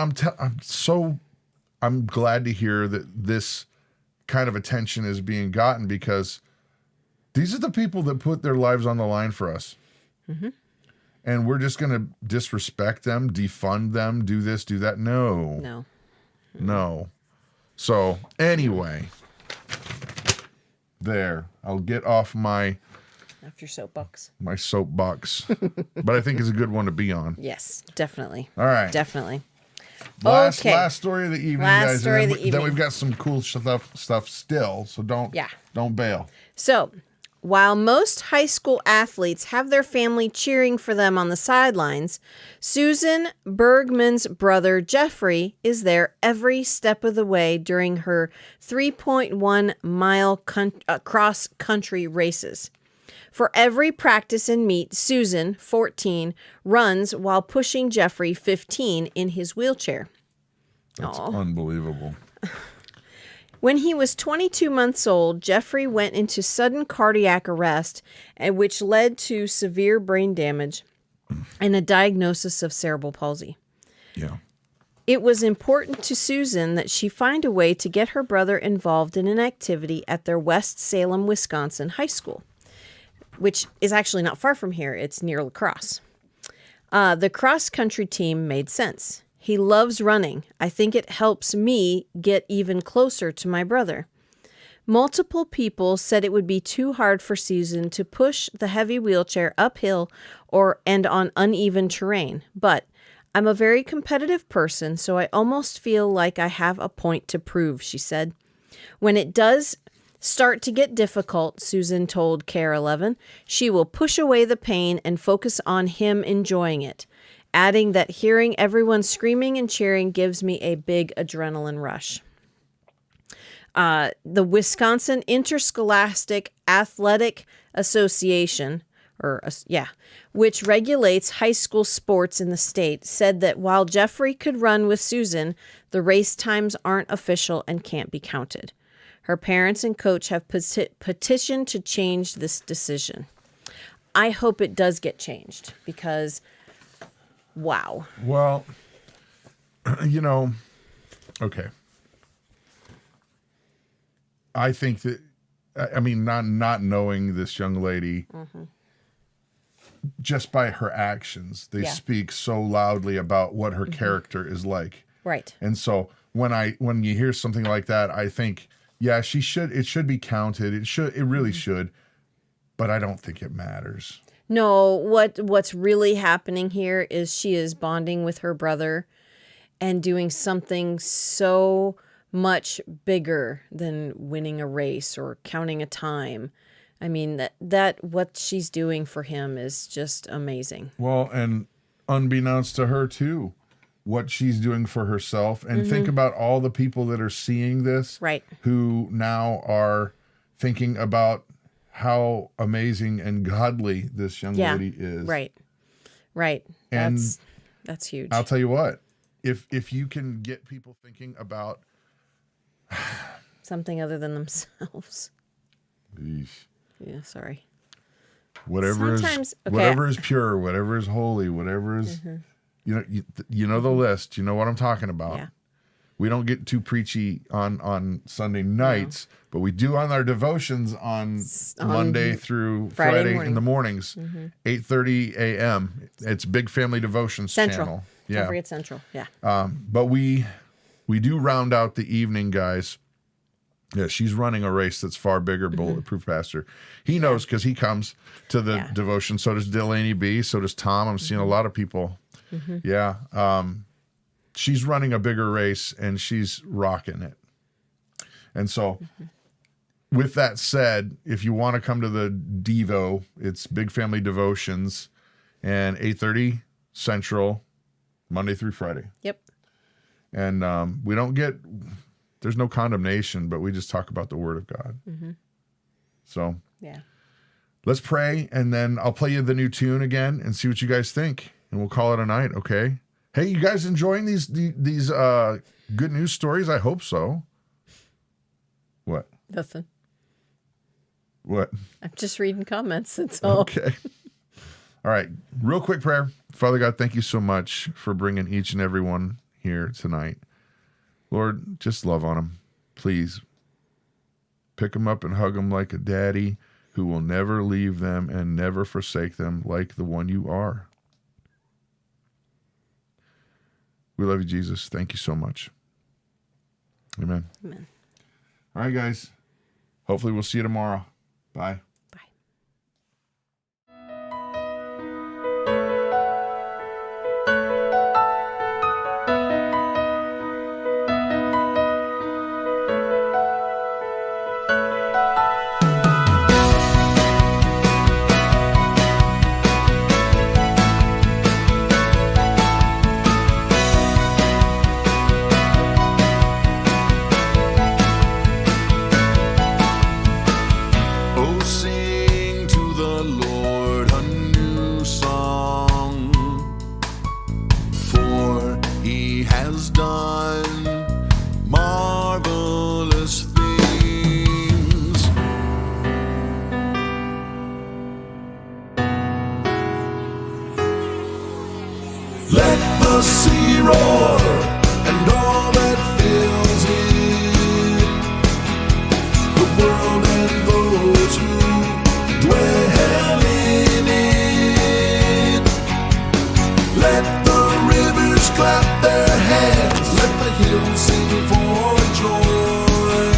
I'm glad to hear that this kind of attention is being gotten, because these are the people that put their lives on the line for us. And we're just going to disrespect them, defund them, do this, do that. No. So anyway, there, I'll get off my soapbox. My soapbox. But I think it's a good one to be on. Yes, definitely. All right. Definitely. Last story of the evening, guys. Then we've got some cool stuff still, so don't bail. So, while most high school athletes have their family cheering for them on the sidelines, Susan Bergman's brother Jeffrey is there every step of the way during her 3.1-mile cross-country races. For every practice and meet, Susan, 14, runs while pushing Jeffrey, 15, in his wheelchair. That's unbelievable. When he was 22 months old, Jeffrey went into sudden cardiac arrest, which led to severe brain damage and a diagnosis of cerebral palsy. Yeah. It was important to Susan that she find a way to get her brother involved in an activity at their West Salem, Wisconsin high school, which is actually not far from here. It's near La Crosse. The cross-country team made sense. He loves running. I think it helps me get even closer to my brother. Multiple people said it would be too hard for Susan to push the heavy wheelchair uphill and on uneven terrain. But I'm a very competitive person, so I almost feel like I have a point to prove, she said. When it does start to get difficult, Susan told Care 11, she will push away the pain and focus on him enjoying it, adding that hearing everyone screaming and cheering gives me a big adrenaline rush. The Wisconsin Interscholastic Athletic Association, which regulates high school sports in the state, said that while Jeffrey could run with Susan, the race times aren't official and can't be counted. Her parents and coach have petitioned to change this decision. I hope it does get changed because, wow. Well, okay. I think that, not knowing this young lady, just by her actions, they speak so loudly about what her character is like. Right. And so when you hear something like that, I think, yeah, it should be counted. It really should, but I don't think it matters. No, what's really happening here is she is bonding with her brother and doing something so much bigger than winning a race or counting a time. I mean, that what she's doing for him is just amazing. Well, and unbeknownst to her too, what she's doing for herself. And think about all the people that are seeing this, right, who now are thinking about how amazing and godly this young lady is. Right. And that's huge. I'll tell you what, if you can get people thinking about something other than themselves. Eesh. Yeah, sorry. Whatever is pure, whatever is holy, whatever is, you know the list. You know what I'm talking about. Yeah. We don't get too preachy on Sunday nights, but we do on our devotions on Monday through Friday in the mornings, 8:30 a.m. It's Big Family Devotions channel. Yeah, don't forget Central. Yeah. But we do round out the evening, guys. Yeah, she's running a race that's far bigger, Bulletproof Pastor. He knows because he comes to the devotion. So does Delaney B. So does Tom. I'm seeing a lot of people. Yeah. She's running a bigger race, and she's rocking it. And so with that said, if you want to come to the Devo, it's Big Family Devotions, and 8:30 Central, Monday through Friday. Yep. And we don't get... There's no condemnation, but we just talk about the Word of God. So yeah, let's pray, and then I'll play you the new tune again and see what you guys think, and we'll call it a night, okay? Hey, you guys enjoying these good news stories? I hope so. What? Nothing. What? I'm just reading comments, that's all. Okay. All right, real quick prayer. Father God, thank you so much for bringing each and every one here tonight. Lord, just love on them, please. Pick them up and hug them like a daddy who will never leave them and never forsake them, like the one you are. We love you, Jesus. Thank you so much. Amen. Amen. All right, guys. Hopefully we'll see you tomorrow. Bye. the sea roar and all that fills it, the world and those who dwell in it. Let the rivers clap their hands, let the hills sing for joy,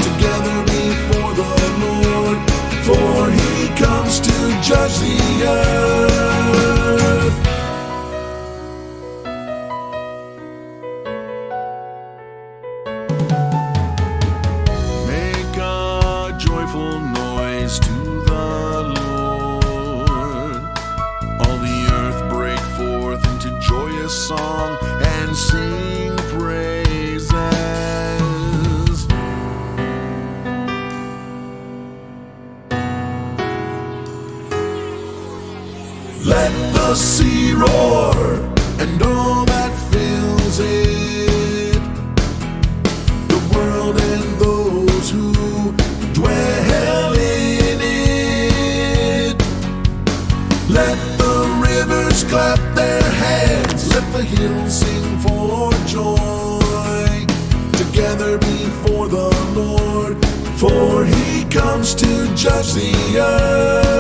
together before the Lord, for he comes to judge the earth. Make a joyful noise to the Lord. All the earth break forth into joyous song and sing praises. Let the sea roar and all that fills it, the world and those who dwell in it. Let the rivers clap their hands, let the hills sing for joy, together before the Lord, for he comes to judge the earth.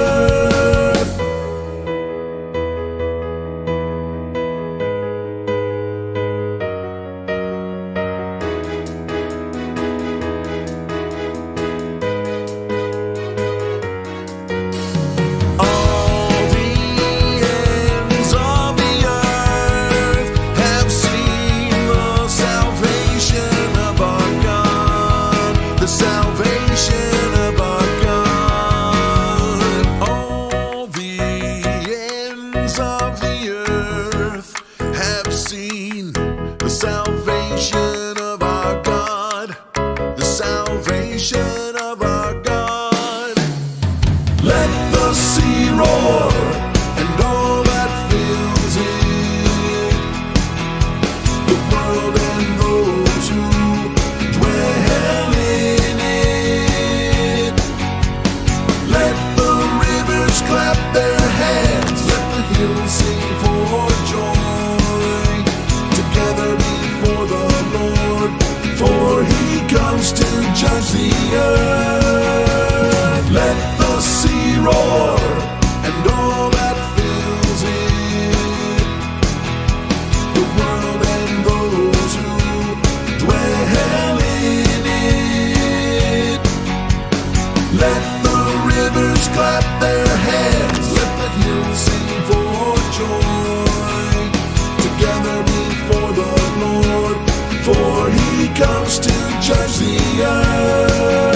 joy together before the Lord, for he comes to judge the earth.